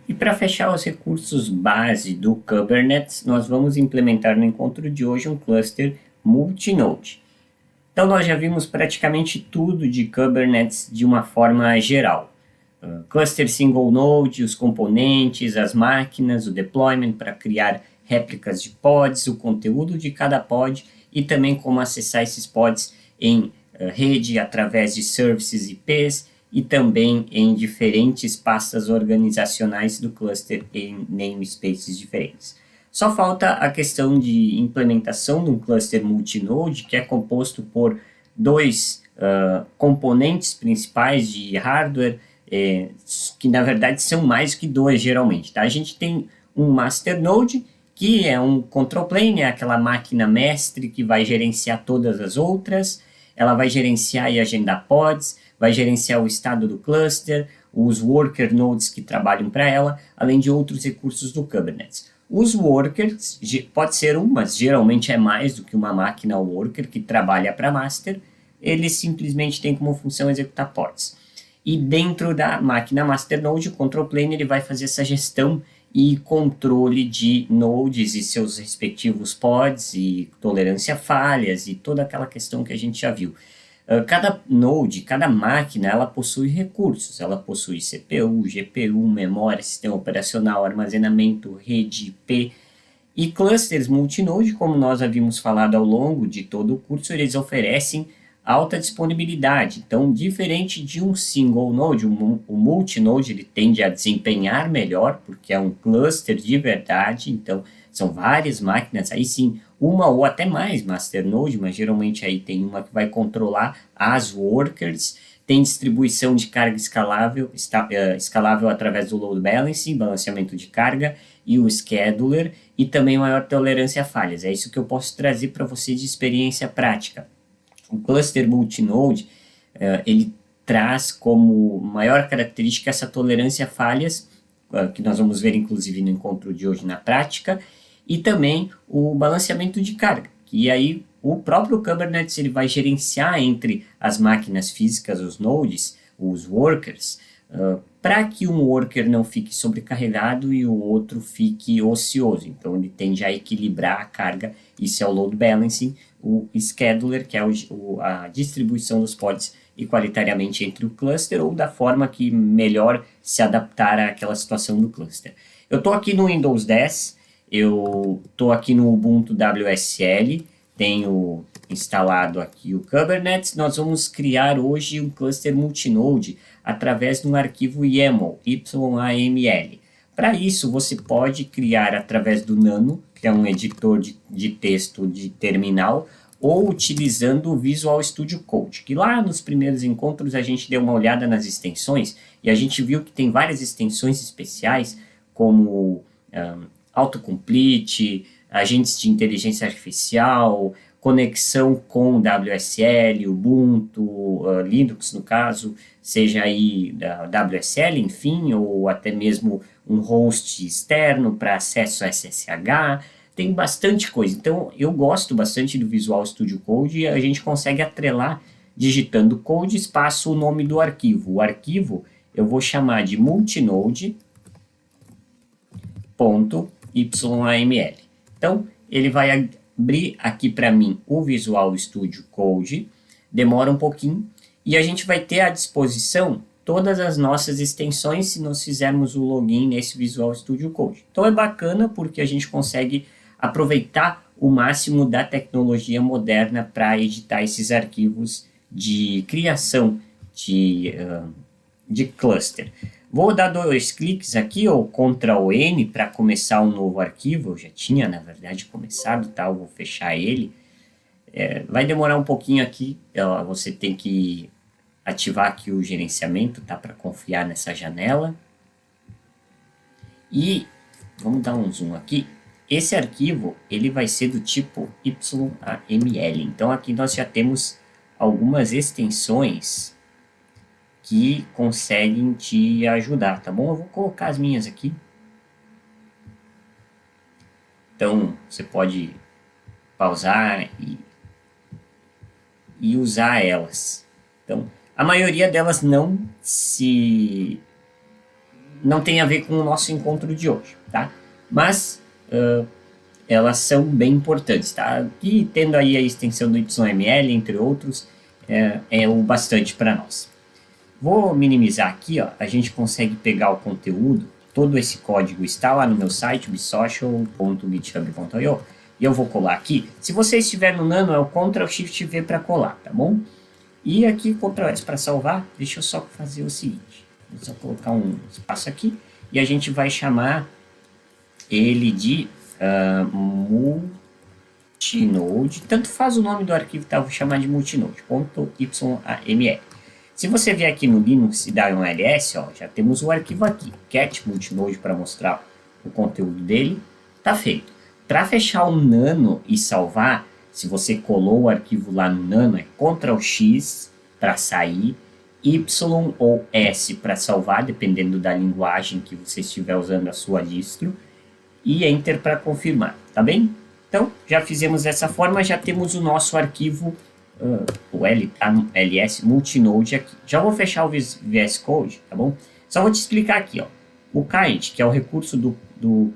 E para fechar os recursos base do Kubernetes, nós vamos implementar no encontro de hoje um cluster multinode. Então nós já vimos praticamente tudo de Kubernetes de uma forma geral. Cluster single node, os componentes, as máquinas, o deployment para criar réplicas de pods, o conteúdo de cada pod e também como acessar esses pods em rede através de services IPs e também em diferentes pastas organizacionais do cluster em namespaces diferentes. Só falta a questão de implementação de um cluster multinode, que é composto por dois componentes principais de hardware, que na verdade são mais que dois geralmente. Tá? A gente tem um master node, que é um control plane, é aquela máquina mestre que vai gerenciar todas as outras, ela vai gerenciar e agendar pods, vai gerenciar o estado do cluster, os worker nodes que trabalham para ela, além de outros recursos do Kubernetes. Os workers, pode ser um, mas geralmente é mais do que uma máquina worker que trabalha para master, ele simplesmente tem como função executar pods. E dentro da máquina master node, o control plane ele vai fazer essa gestão e controle de nodes e seus respectivos pods e tolerância a falhas e toda aquela questão que a gente já viu. Cada node, cada máquina, ela possui recursos. Ela possui CPU, GPU, memória, sistema operacional, armazenamento, rede IP. E clusters multinode, como nós havíamos falado ao longo de todo o curso, eles oferecem alta disponibilidade. Então, diferente de um single node, o multinode ele tende a desempenhar melhor, porque é um cluster de verdade, então são várias máquinas, aí sim, uma ou até mais masternode, mas geralmente aí tem uma que vai controlar as workers, tem distribuição de carga escalável, escalável através do load balancing, balanceamento de carga, e o scheduler, e também maior tolerância a falhas. É isso que eu posso trazer para você de experiência prática. O cluster multinode, ele traz como maior característica essa tolerância a falhas, que nós vamos ver inclusive no encontro de hoje na prática, e também o balanceamento de carga, que aí o próprio Kubernetes ele vai gerenciar entre as máquinas físicas, os nodes, os workers, para que um worker não fique sobrecarregado e o outro fique ocioso. Então ele tende a equilibrar a carga, isso é o load balancing, o scheduler, que é a distribuição dos pods equalitariamente entre o cluster ou da forma que melhor se adaptar àquela situação do cluster. Eu estou aqui no Windows 10, eu estou aqui no Ubuntu WSL, tenho instalado aqui o Kubernetes. Nós vamos criar hoje um cluster multinode através de um arquivo YAML, YAML. Para isso, você pode criar através do Nano, que é um editor de texto de terminal, ou utilizando o Visual Studio Code, que lá nos primeiros encontros a gente deu uma olhada nas extensões e a gente viu que tem várias extensões especiais, como autocomplete, agentes de inteligência artificial, conexão com WSL, Ubuntu, Linux no caso, seja aí da WSL, enfim, ou até mesmo um host externo para acesso a SSH, tem bastante coisa. Então, eu gosto bastante do Visual Studio Code e a gente consegue atrelar digitando code espaço o nome do arquivo. O arquivo eu vou chamar de multinode.yml. Então, ele vai abrir aqui para mim o Visual Studio Code, demora um pouquinho, e a gente vai ter à disposição todas as nossas extensões se nós fizermos o login nesse Visual Studio Code. Então é bacana porque a gente consegue aproveitar o máximo da tecnologia moderna para editar esses arquivos de criação de cluster. Vou dar 2 cliques aqui, ou Ctrl N, para começar um novo arquivo. Eu já tinha, na verdade, começado, tá? Eu vou fechar ele. Vai demorar um pouquinho aqui, você tem que ativar aqui o gerenciamento, tá? Para confiar nessa janela. E vamos dar um zoom aqui. Esse arquivo, ele vai ser do tipo YAML. Então, aqui nós já temos algumas extensões que conseguem te ajudar, tá bom? Eu vou colocar as minhas aqui. Então, você pode pausar e usar elas. Então, a maioria delas não não tem a ver com o nosso encontro de hoje, tá? Mas elas são bem importantes, tá? E tendo aí a extensão do YML, entre outros, é o bastante para nós. Vou minimizar aqui, ó, a gente consegue pegar o conteúdo, todo esse código está lá no meu site, bsocial.github.io, e eu vou colar aqui. Se você estiver no Nano, é o Ctrl+Shift+V para colar, tá bom? E aqui, Ctrl+S para salvar, deixa eu só fazer o seguinte, vou só colocar um espaço aqui, e a gente vai chamar ele de multinode, tanto faz o nome do arquivo, tá? Vou chamar de multinode.yml. Se você vier aqui no Linux e dar um ls, ó, já temos o arquivo aqui, cat multinode, para mostrar o conteúdo dele, tá feito. Para fechar o Nano e salvar, se você colou o arquivo lá no Nano, é Ctrl+X para sair, Y ou S para salvar, dependendo da linguagem que você estiver usando a sua distro, e Enter para confirmar, tá bem? Então, já fizemos dessa forma, já temos o nosso arquivo, o ls multinode aqui. Já vou fechar o VS Code, tá bom? Só vou te explicar aqui, ó. O kind, que é o recurso do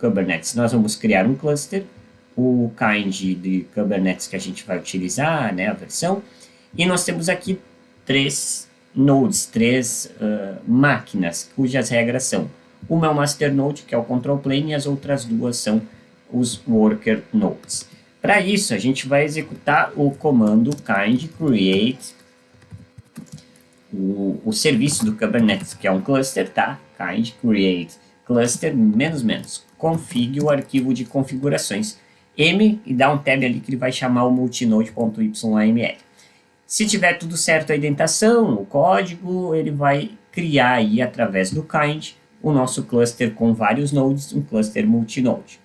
Kubernetes, nós vamos criar um cluster, o kind de Kubernetes que a gente vai utilizar, né, a versão, e nós temos aqui três nodes, três máquinas, cujas regras são: uma é o master node, que é o control plane, e as outras duas são os worker nodes. Para isso, a gente vai executar o comando kind create o serviço do Kubernetes, que é um cluster, tá? Kind create cluster --, config o arquivo de configurações m e dá um tab ali que ele vai chamar o multinode.yml. Se tiver tudo certo a indentação, o código, ele vai criar aí através do kind o nosso cluster com vários nodes, um cluster multinode.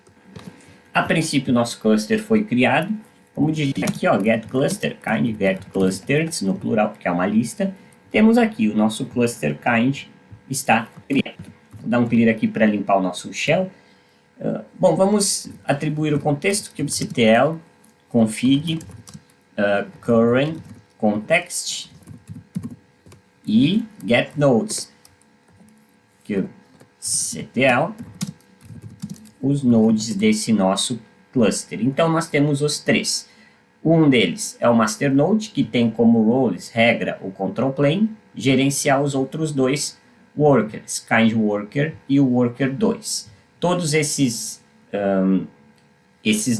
A princípio, o nosso cluster foi criado. Vamos digitar aqui, ó, get cluster, kind get clusters, no plural, porque é uma lista. Temos aqui o nosso cluster kind está criado. Vou dar um clear aqui para limpar o nosso shell. Bom, vamos atribuir o contexto, kubectl config current context e get nodes, kubectl os nodes desse nosso cluster. Então, nós temos os três. Um deles é o master node, que tem como roles, regra, o control plane, gerenciar os outros dois workers, kind worker e o worker 2. Todos esses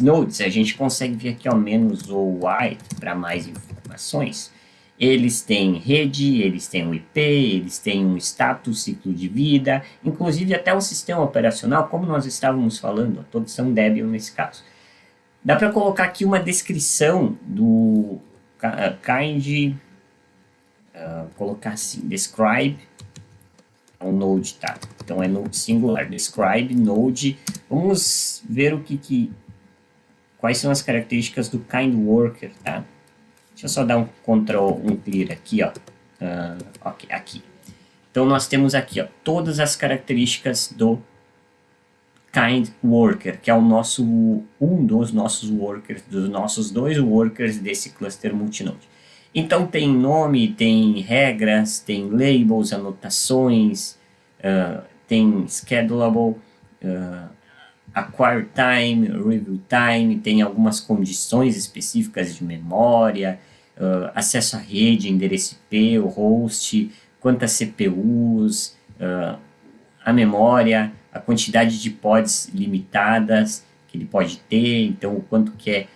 nodes, a gente consegue ver aqui ao menos o white para mais informações. Eles têm rede, eles têm um IP, eles têm um status, ciclo de vida, inclusive até o sistema operacional, como nós estávamos falando, todos são Debian nesse caso. Dá para colocar aqui uma descrição do kind, colocar assim, describe, o node, tá? Então é no singular, describe node. Vamos ver quais são as características do kind worker, tá? Deixa eu só dar um clear aqui, ó. Ok, aqui. Então nós temos aqui, ó, todas as características do kind worker, que é um dos nossos workers, dos nossos dois workers desse cluster multinode. Então tem nome, tem regras, tem labels, anotações, tem schedulable, acquire time, review time, tem algumas condições específicas de memória, acesso à rede, endereço IP, o host, quantas CPUs, a memória, a quantidade de pods limitadas que ele pode ter, então o quanto que é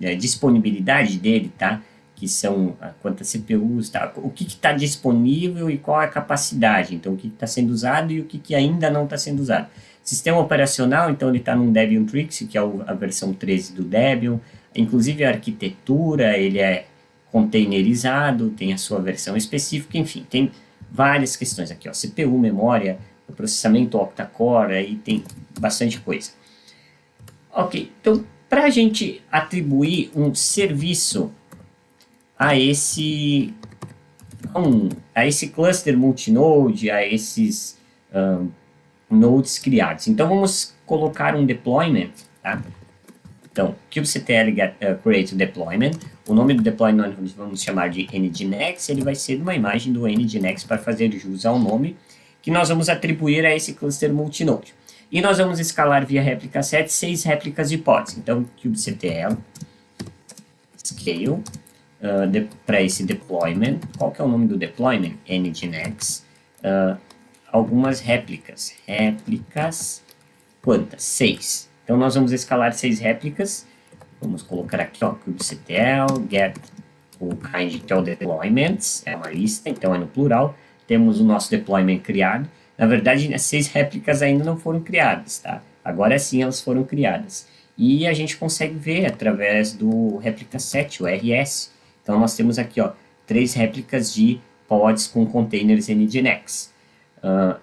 a disponibilidade dele, tá? Que são quantas CPUs, tá? O que está disponível e qual é a capacidade, então o que está sendo usado e o que ainda não está sendo usado. Sistema operacional, então ele está num Debian Trixie, que é a versão 13 do Debian, inclusive a arquitetura, ele é containerizado, tem a sua versão específica, enfim, tem várias questões aqui, ó, CPU, memória, processamento octa-core, aí tem bastante coisa. Ok, então para a gente atribuir um serviço a esse cluster multinode, a esses nodes criados. Então vamos colocar um deployment, tá? Então, kubectl create deployment. O nome do deployment nós vamos chamar de nginx. Ele vai ser uma imagem do nginx para fazer jus ao nome que nós vamos atribuir a esse cluster multinode. E nós vamos escalar via réplica set 6 réplicas de pods. Então, kubectl scale para esse deployment. Qual que é o nome do deployment? nginx. Algumas réplicas. Réplicas, quantas? 6. Então, nós vamos escalar 6 réplicas. Vamos colocar aqui, ó, kubectl, get o kind que é o deployments, é uma lista, então é no plural. Temos o nosso deployment criado. Na verdade, as 6 réplicas ainda não foram criadas, tá? Agora sim elas foram criadas. E a gente consegue ver através do réplica set, o RS. Então, nós temos aqui, ó, 3 réplicas de pods com containers nginx.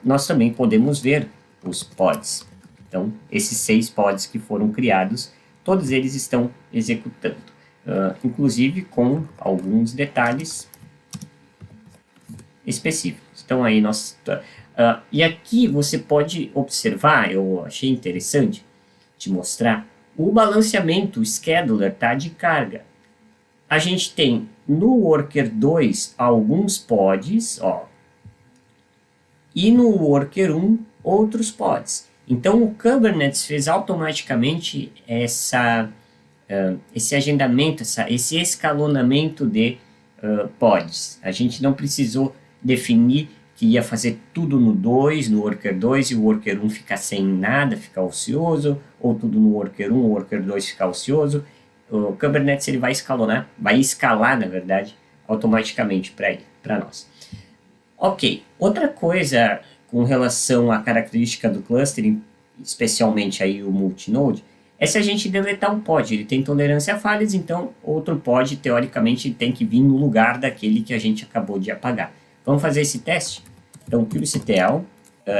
Nós também podemos ver os pods. Então, esses 6 pods que foram criados, todos eles estão executando. Inclusive com alguns detalhes específicos. Então, aí nós... e aqui você pode observar, eu achei interessante te mostrar, o balanceamento, o scheduler, tá, de carga. A gente tem no Worker 2 alguns pods, ó, e no Worker 1 outros pods. Então o Kubernetes fez automaticamente esse agendamento, esse escalonamento de pods. A gente não precisou definir que ia fazer tudo no 2, no Worker 2, e o Worker 1 ficar sem nada, ficar ocioso, ou tudo no Worker 1, o Worker 2 ficar ocioso. O Kubernetes ele vai escalar, na verdade, automaticamente para nós. Ok, outra coisa com relação à característica do clustering, especialmente aí o multinode, é se a gente deletar um pod. Ele tem tolerância a falhas, então outro pod, teoricamente, tem que vir no lugar daquele que a gente acabou de apagar. Vamos fazer esse teste? Então, kubectl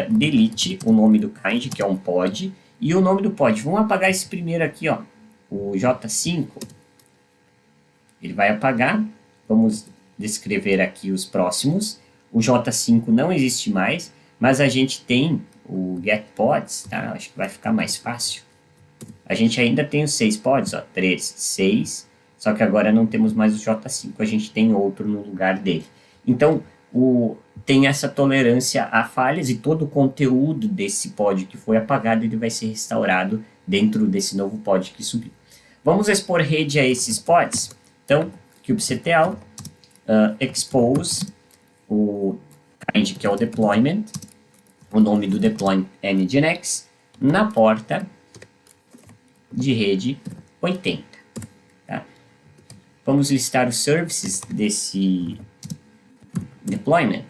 delete o nome do kind, que é um pod, e o nome do pod. Vamos apagar esse primeiro aqui, ó, o J5. Ele vai apagar. Vamos descrever aqui os próximos. O J5 não existe mais, mas a gente tem o getPods, tá? Acho que vai ficar mais fácil. A gente ainda tem os 6 pods, ó, 3, 6, só que agora não temos mais o J5, a gente tem outro no lugar dele. Então, tem essa tolerância a falhas e todo o conteúdo desse pod que foi apagado, ele vai ser restaurado dentro desse novo pod que subiu. Vamos expor rede a esses pods. Então, kubectl expose o kind, que é o deployment, o nome do deployment nginx, na porta de rede 80. Tá? Vamos listar os services desse deployment.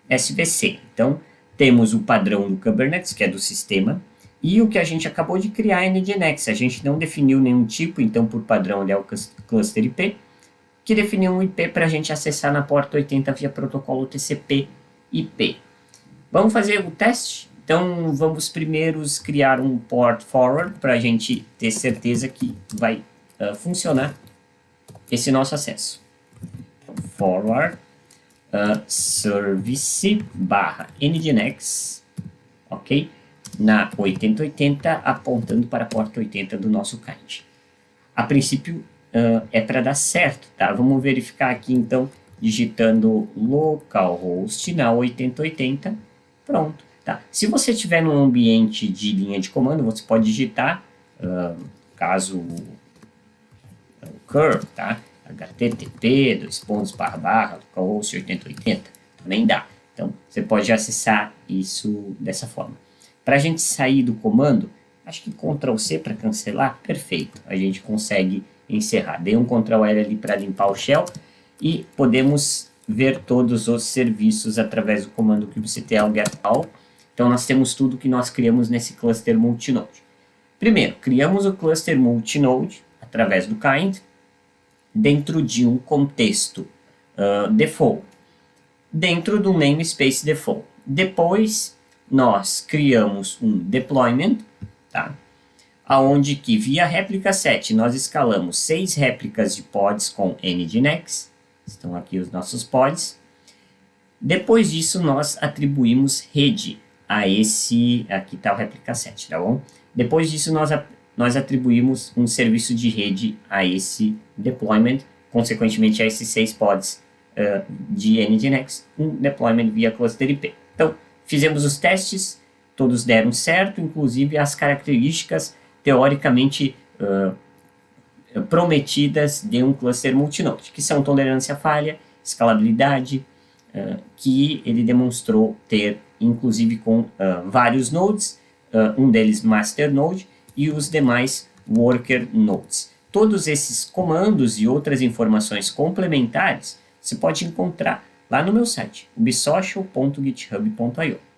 SVC. Então, temos o padrão do Kubernetes, que é do sistema, e o que a gente acabou de criar é nginx. A gente não definiu nenhum tipo, então por padrão ele é o cluster IP, que definiu um IP para a gente acessar na porta 80 via protocolo TCP/IP. Vamos fazer o teste? Então vamos primeiro criar um port forward para a gente ter certeza que vai funcionar esse nosso acesso. Então, forward service /nginx, ok? Na 8080, apontando para a porta 80 do nosso kind. A princípio é para dar certo, tá? Vamos verificar aqui então, digitando localhost na 8080, pronto, tá? Se você estiver num ambiente de linha de comando, você pode digitar, caso o curl, tá? http localhost 8080, também dá. Então, você pode acessar isso dessa forma. Para a gente sair do comando, acho que Ctrl+C para cancelar, perfeito. A gente consegue encerrar. Dei um Ctrl+L ali para limpar o shell e podemos ver todos os serviços através do comando kubectl get all. Então, nós temos tudo que nós criamos nesse cluster multinode. Primeiro, criamos o cluster multinode através do kind, dentro de um contexto default, dentro do namespace default. Depois, nós criamos um deployment, tá? Aonde que via réplica set nós escalamos 6 réplicas de pods com nginx, estão aqui os nossos pods. Depois disso, nós atribuímos rede a esse, aqui está o réplica set, tá bom? Depois disso, nós nós atribuímos um serviço de rede a esse deployment, consequentemente a esses 6 pods de Nginx, um deployment via cluster IP. Então, fizemos os testes, todos deram certo, inclusive as características teoricamente prometidas de um cluster multinode, que são tolerância à falha, escalabilidade, que ele demonstrou ter, inclusive com vários nodes, um deles master node e os demais worker nodes. Todos esses comandos e outras informações complementares você pode encontrar lá no meu site, ubsocial.github.io.